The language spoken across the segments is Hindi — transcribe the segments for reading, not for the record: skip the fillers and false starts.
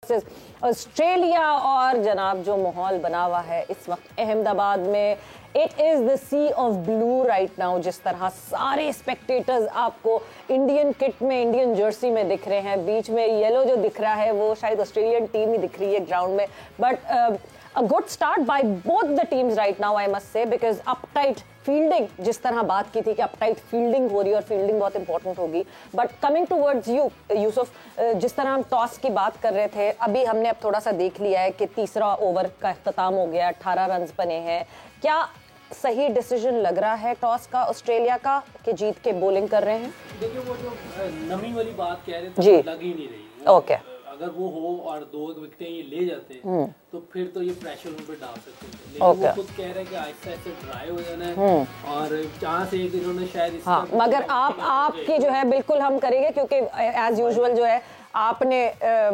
ऑस्ट्रेलिया और जनाब जो माहौल बना हुआ है इस वक्त अहमदाबाद में, it is the sea of blue right now. जिस तरह सारे स्पेक्टेटर्स आपको इंडियन किट में, इंडियन जर्सी में दिख रहे हैं, बीच में येलो जो दिख रहा है वो शायद ऑस्ट्रेलियन टीम ही दिख रही है ग्राउंड में। But a good start by both the teams right now, I must say, because uptight fielding, जिस तरह बात की थी कि uptight fielding हो रही है और fielding बहुत important होगी। But coming towards you, Yusuf, जिस तरह हम टॉस की बात कर रहे थे, अभी हमने अब थोड़ा सा देख लिया है कि तीसरा ओवर का इख्तिताम हो गया, 18 रन बने हैं। क्या सही डिसीजन लग रहा है टॉस का ऑस्ट्रेलिया का कि जीत के बॉलिंग कर रहे हैं? देखिए वो जो नमी वाली बात कह रहे थे जी, लग ही नहीं रही। ओके, अगर वो हो और 2 विकेटें ये ले जाते तो फिर तो ये प्रेशर उन पर डाल सकते थे, लेकिन वो खुद कह रहे हैं कि आहिस्ता आहिस्ता ड्राई हो जाना है और चांस एक इन्होंने शायद हाँ, मगर आपकी जो है बिल्कुल हम करेंगे क्योंकि एज यूजुअल जो है आपने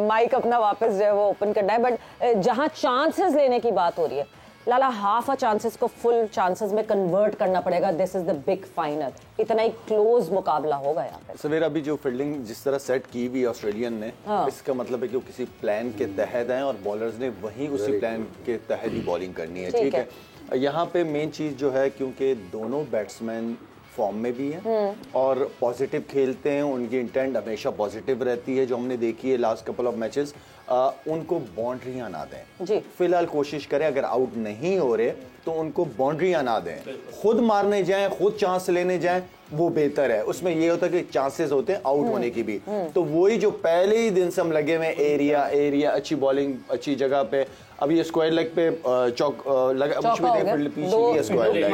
माइक अपना वापस जो है वो ओपन करना है। बट जहाँ चांसेस लेने की बात हो रही है लाला, हाफ चांसेस को फुल चांसेस में कन्वर्ट करना पड़ेगा। This is the big final, इतना ही क्लोज मुकाबला होगा यहाँ पे। सवेर अभी जो फील्डिंग जिस तरह सेट की हुई ऑस्ट्रेलियन ने, इसका मतलब है कि वो किसी प्लान के तहत है और बॉलर्स ने वहीं उसी प्लान के तहत ही बॉलिंग करनी है। ठीक है, यहाँ पे मेन चीज जो है क्योंकि दोनों बैट्समैन फॉर्म में भी हैं और पॉजिटिव खेलते हैं, उनकी इंटेंट हमेशा पॉजिटिव रहती है। जो हमने देखी है लास्ट कपल ऑफ मैचेस, उनको बाउंड्रियां ना दें जी। फिलहाल कोशिश करें, अगर आउट नहीं हो रहे तो उनको बाउंड्रियां ना दें, खुद मारने जाएं, खुद चांस लेने जाएं, वो बेहतर है। उसमें ये होता है कि चांसेस होते हैं आउट होने की भी। तो वही जो पहले ही दिन से हम लगे हुए एरिया अच्छी बॉलिंग अच्छी जगह पे। अब ये स्क्वायर लेग पे चौक लगा, पीछे स्क्वायर लेग,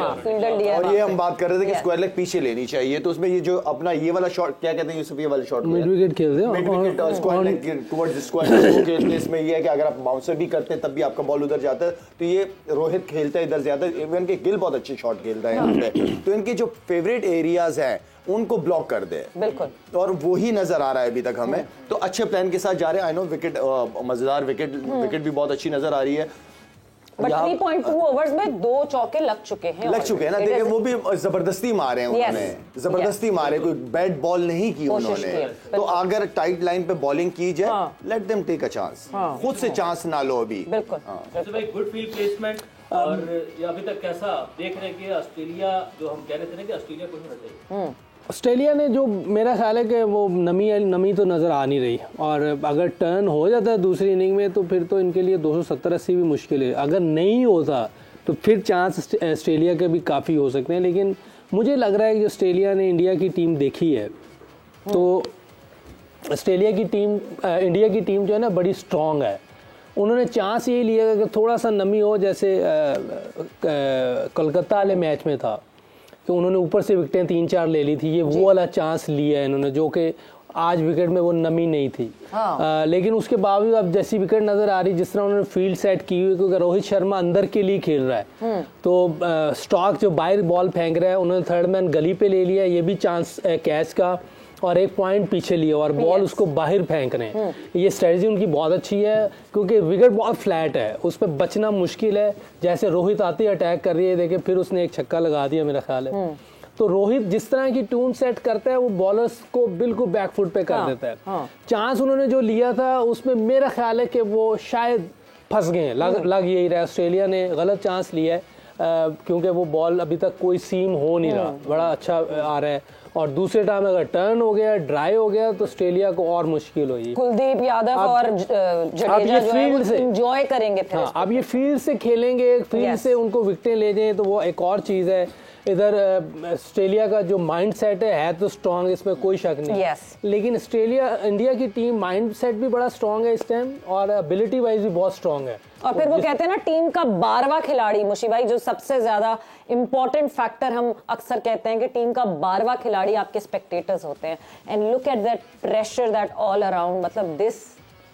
और ये हम बात कर रहे थे कि स्क्वायर लेग पीछे लेनी चाहिए। तो उसमें ये जो अपना ये वाला शॉट क्या कहते हैं यूसुफ, ये वाला शॉट मिड विकेट खेलते हैं, mid wicket square leg towards square खेलते। इसमें ये है कि अगर आप बाउंसर भी करते हैं तब भी आपका बॉल उधर जाता है। तो ये रोहित खेलता है इधर ज्यादा, इवन के गिल बहुत अच्छे शॉट खेलता है यहाँ पे। तो इनके जो फेवरेट एरियाज हैं उनको ब्लॉक कर दे बिल्कुल, और वो ही नजर आ रहा है अभी तक हमें। तो अच्छे प्लान के साथ जा रहे हैं। आई नो विकेट मजेदार विकेट भी बहुत अच्छी नजर आ रही है। बट 3.2 ओवर्स में 2 चौके लग चुके हैं ना। देखिए वो भी जबरदस्ती मारे हैं उन्होंने, जबरदस्ती मारे, कोई बैड बॉल नहीं की उन्होंने। तो अगर टाइट लाइन पे बॉलिंग की जाए, let them take a chance, खुद से चांस ना लो अभी। बिल्कुल गुड फील्ड प्लेसमेंट। और ये अभी तक कैसा देख रहे हैं कि ऑस्ट्रेलिया, जो हम कह रहे थे ना कि ऑस्ट्रेलिया को होना चाहिए, ऑस्ट्रेलिया ने जो, मेरा ख्याल है कि वो नमी तो नज़र आ नहीं रही, और अगर टर्न हो जाता है दूसरी इनिंग में तो फिर तो इनके लिए 270-80 भी मुश्किल है। अगर नहीं होता तो फिर चांस ऑस्ट्रेलिया के भी काफ़ी हो सकते हैं। लेकिन मुझे लग रहा है कि ऑस्ट्रेलिया ने इंडिया की टीम देखी है तो ऑस्ट्रेलिया की टीम, इंडिया की टीम जो है ना बड़ी स्ट्रॉन्ग है। उन्होंने चांस ये लिया कि थोड़ा सा नमी हो, जैसे कोलकाता वाले मैच में था तो उन्होंने ऊपर से विकेटें 3-4 ले ली थी। ये वो वाला चांस लिया है इन्होंने, जो कि आज विकेट में वो नमी नहीं थी। लेकिन उसके बावजूद अब जैसी विकेट नजर आ रही, जिस तरह उन्होंने फील्ड सेट की हुई, क्योंकि रोहित शर्मा अंदर के लिए खेल रहा है तो स्टॉक जो बाहर बॉल फेंक रहा है, उन्होंने थर्ड मैन गली पे ले लिया, ये भी चांस कैच का, और 1 पॉइंट पीछे लिया और बॉल उसको बाहर फेंक रहे हैं। ये स्ट्रेटजी उनकी बहुत अच्छी है क्योंकि विकेट बहुत फ्लैट है, उस पर बचना मुश्किल है। जैसे रोहित आती है अटैक कर रही है, देखिए फिर उसने एक छक्का लगा दिया मेरा ख्याल है। तो रोहित जिस तरह की ट्यून सेट करता है वो बॉलर्स को बिल्कुल बैकफुट पे कर देता है। चांस उन्होंने जो लिया था उसमें मेरा ख्याल है कि वो शायद फंस गए हैं, लग यही रहा है ऑस्ट्रेलिया ने गलत चांस लिया है क्योंकि वो बॉल अभी तक कोई सीम हो नहीं रहा, बड़ा अच्छा आ रहा है। और दूसरे टाइम अगर टर्न हो गया, ड्राई हो गया तो ऑस्ट्रेलिया को और मुश्किल होगी। कुलदीप यादव और जडेजा जो है वो एंजॉय करेंगे फिर। अब ये फील्ड से खेलेंगे, फील्ड से उनको विकेटें ले जाएं तो वो एक और चीज़ है। इधर ऑस्ट्रेलिया का जो माइंड सेट है तो स्ट्रांग, इसमें कोई शक नहीं। लेकिन इंडिया की टीम माइंड सेट भी बड़ा स्ट्रांग है इस टाइम और एबिलिटी वाइज भी बहुत स्ट्रांग है। और फिर वो कहते हैं ना टीम का 12वां खिलाड़ी, मुशी भाई, जो सबसे ज्यादा इंपॉर्टेंट फैक्टर हम अक्सर कहते हैं कि टीम का 12वां खिलाड़ी आपके स्पेक्टेटर्स होते हैं। And look at that pressure that all around, मतलब दिस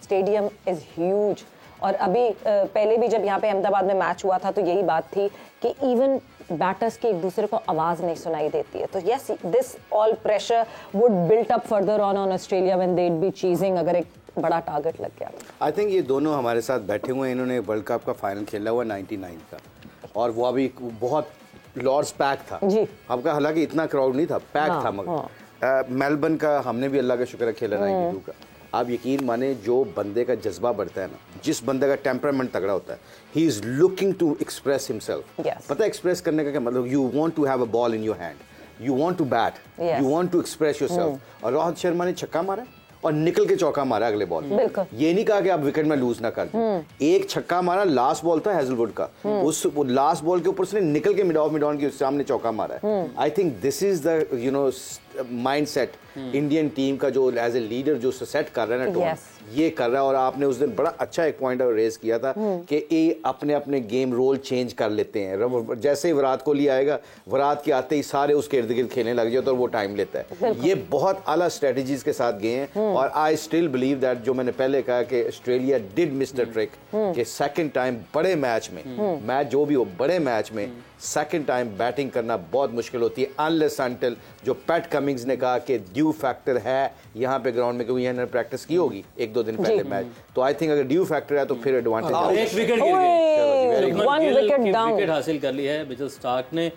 स्टेडियम इज ह्यूज। और अभी पहले भी जब यहाँ पे अहमदाबाद में मैच हुआ था तो यही बात थी कि इवन बैटर्स की एक दूसरे को आवाज नहीं सुनाई देती है। तो yes, this all pressure would built up further on Australia when they would be chasing, अगर एक बड़ा टारगेट लग गया। आई थिंक ये दोनों हमारे साथ बैठे हुए हैं, इन्होंने वर्ल्ड कप का फाइनल खेला हुआ 99 का, और वो अभी बहुत लॉर्ड्स पैक था जी। आपका हालांकि इतना क्राउड नहीं था, पैक था, मगर मेलबर्न का हमने भी अल्लाह का शुक्र है खेला 92 का। आप यकीन माने जो बंदे का जज्बा बढ़ता है ना, जिस बंदे का टेम्परामेंट तगड़ा होता है, he is looking to express himself. पता है एक्सप्रेस करने का क्या मतलब? You want to have a ball in your hand, you want to bat, you want to express yourself. और रोहित शर्मा ने छक्का मारा और निकल के चौका मारा अगले बॉल। ये नहीं कहा कि आप विकेट में लूज ना कर दें। एक छक्का मारा, लास्ट बॉल था हैजलवुड का, उस लास्ट बॉल के ऊपर उसने निकल के मिड ऑन के सामने चौका मारा है। I think this is the you know mindset Indian team का, जो एज ए लीडर जो सेट कर रहा है ना टोन, ये कर रहा है। और आपने उस दिन बड़ा अच्छा एक पॉइंट रेज किया था कि ये अपने अपने गेम रोल चेंज कर लेते हैं। जैसे ही विराट कोहली आएगा, विराट के आते ही सारे उसके इर्द गिर्द खेलने लग जाते हैं और वो टाइम लेता है। ये बहुत आला स्ट्रेटजीज के साथ गए हैं। और आई स्टिल बिलीव दैट, जो मैंने पहले कहा कि Australia did miss the trick, कि सेकंड टाइम बड़े मैच में, मैच जो भी हो, बड़े मैच में सेकंड टाइम बैटिंग करना बहुत मुश्किल होती है, अनलेस अनटिल जो पैट कमिंग्स ने कहा कि ड्यू फैक्टर है यहाँ पे ग्राउंड में, क्योंकि इन्होंने प्रैक्टिस की होगी 1-2 दिन पहले मैच, तो आई थिंक अगर ड्यू फैक्टर है तो फिर एडवांटेज। एक विकेट गिर गई, विकेट हासिल कर लिया है मिचेल स्टार्क ने।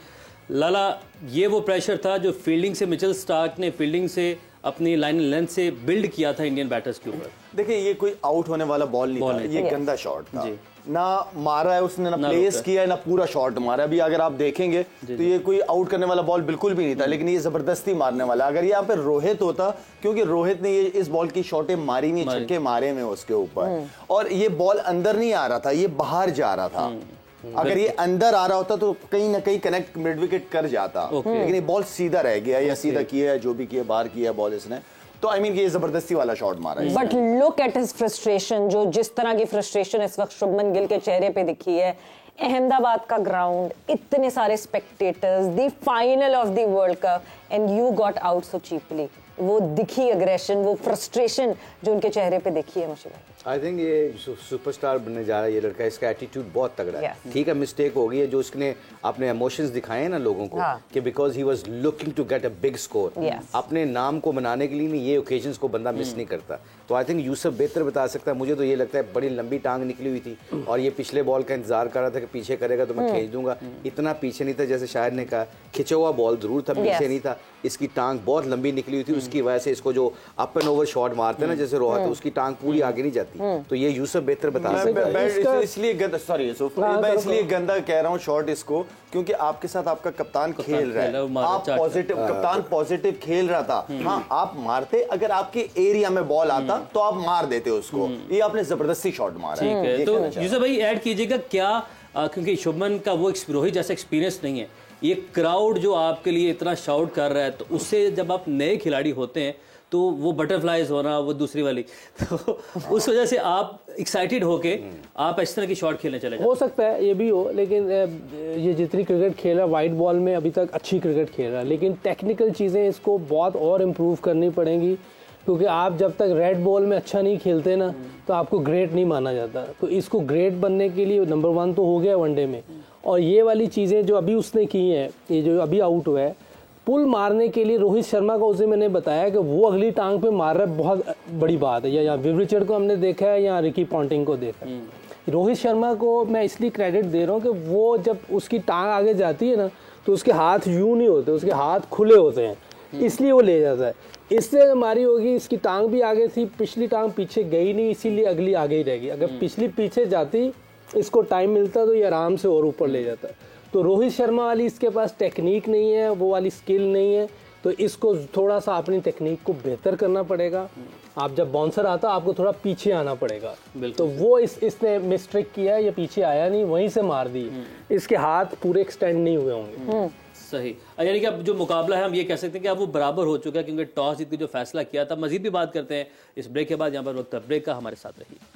लाला, ये वो प्रेशर था जो फील्डिंग से मिचेल स्टार्क ने फील्डिंग से अपनी लाइन लेंथ से बिल्ड किया था इंडियन बैटर्स के ऊपर। देखिए, ये कोई आउट होने वाला बॉल नहीं था, ये गंदा शॉट था। ना मारा है उसने, ना प्लेस किया है, ना पूरा शॉट मारा है। अभी अगर आप देखेंगे तो ये कोई आउट करने वाला बॉल बिल्कुल भी नहीं था, लेकिन ये जबरदस्ती मारने वाला। अगर यहाँ पे रोहित होता, क्योंकि रोहित ने ये इस बॉल की शॉटें मारी नहीं, छक्के मारे में उसके ऊपर, और ये बॉल अंदर नहीं आ रहा था, ये बाहर जा रहा था। अगर ये अंदर आ रहा होता तो कहीं ना कहीं कनेक्ट मिड विकेट कर जाता, लेकिन ये बॉल सीधा रह गया, या सीधा किया है, जो भी किया, बाहर किया बॉल इसने। तो आई मीन ये जबरदस्ती वाला शॉट मारा है। But look at his frustration, जो जिस तरह की फ्रस्ट्रेशन इस वक्त शुभमन गिल के चेहरे पे दिखी है। अहमदाबाद का ग्राउंड, इतने सारे spectators, the final of the world cup, and you got out so cheaply. वो दिखी एग्रेशन, वो फ्रस्ट्रेशन जो उनके चेहरे पे दिखी है मुझे। आई थिंक ये सुपरस्टार बनने जा रहा है ये लड़का, इसका एटीट्यूड बहुत तगड़ा है। ठीक है, मिस्टेक हो गई है जो उसने अपने इमोशंस दिखाए हैं ना लोगों को, कि because he was looking to get a big score. अपने नाम को बनाने के लिए नहीं, ये ओकेजन्स को बंदा मिस नहीं करता। तो आई थिंक यूसुफ बेहतर बता सकता है। मुझे तो ये लगता है बड़ी लंबी टांग निकली हुई थी और ये पिछले बॉल का इंतजार कर रहा था कि पीछे करेगा तो मैं खींच दूंगा। इतना पीछे नहीं था, जैसे शायर ने कहा, खिंचा हुआ बॉल जरूर था, पीछे नहीं था। इसकी टांग बहुत लंबी निकली हुई थी, उसकी वजह से इसको जो अप एंड ओवर शॉट मारते हैं ना जैसे रोहित, उसकी टांग पूरी आगे नहीं जाती। तो ये यूसुफ बेहतर बता सकता है। इसलिए गंदा कह रहा हूँ शॉट इसको, क्योंकि आपके साथ आपका कप्तान खेल रहा है, आप पॉजिटिव, कप्तान पॉजिटिव खेल रहा था। हाँ, आप मारते, अगर आपके एरिया में बॉल आता तो आप मार देते उसको। ये आपने जबरदस्ती शॉट मारा है। तो यूसुफ भाई ऐड कीजिएगा क्या, क्योंकि शुभमन का वो रोहित जैसा एक्सपीरियंस नहीं है, ये क्राउड जो आपके लिए इतना शाउट कर रहा है, तो उससे जब आप नए खिलाड़ी होते हैं तो वो बटरफ्लाइज होना, वो दूसरी वाली, तो उस वजह से आप एक्साइटेड होके आप इस तरह की शॉट खेलने चले जाते। हो सकता है ये भी हो, लेकिन ये जितनी क्रिकेट खेल रहा है वाइट बॉल में अभी तक अच्छी क्रिकेट खेल रहा है, लेकिन टेक्निकल चीज़ें इसको बहुत और इम्प्रूव करनी पड़ेंगी। क्योंकि आप जब तक रेड बॉल में अच्छा नहीं खेलते ना, तो आपको ग्रेट नहीं माना जाता। तो इसको ग्रेट बनने के लिए नंबर 1 तो हो गया वनडे में, और ये वाली चीज़ें जो अभी उसने की हैं, ये जो अभी आउट हुआ है, पुल मारने के लिए रोहित शर्मा को उसे मैंने बताया कि वो अगली टांग पे मार रहा है, बहुत बड़ी बात है। या विव रिचर्ड को हमने देखा है, या रिकी पॉन्टिंग को देखा है। रोहित शर्मा को मैं इसलिए क्रेडिट दे रहा हूँ कि वो जब उसकी टांग आगे जाती है ना, तो उसके हाथ यूं नहीं होते, उसके हाथ खुले होते हैं, इसलिए वो ले जाता है। इससे हमारी होगी, इसकी टांग भी आगे थी, पिछली टांग पीछे गई नहीं, इसीलिए अगली आगे ही रहेगी। अगर पिछली पीछे जाती, इसको टाइम मिलता, तो ये आराम से और ऊपर ले जाता। तो रोहित शर्मा वाली इसके पास टेक्निक नहीं है, वो वाली स्किल नहीं है, तो इसको थोड़ा सा अपनी टेक्निक को बेहतर करना पड़ेगा। आप जब बाउंसर आता, आपको थोड़ा पीछे आना पड़ेगा। तो वो इसने मिस्टेक किया, ये पीछे आया नहीं, वहीं से मार दी, इसके हाथ पूरे एक्सटेंड नहीं हुए होंगे। सही, यानी कि अब जो मुकाबला है हम ये कह सकते हैं कि अब वो बराबर हो चुका है, क्योंकि टॉस जीत के जो फैसला किया था। मजीद भी बात करते हैं इस ब्रेक के बाद। यहाँ पर वक्त ब्रेक का, हमारे साथ रहिए।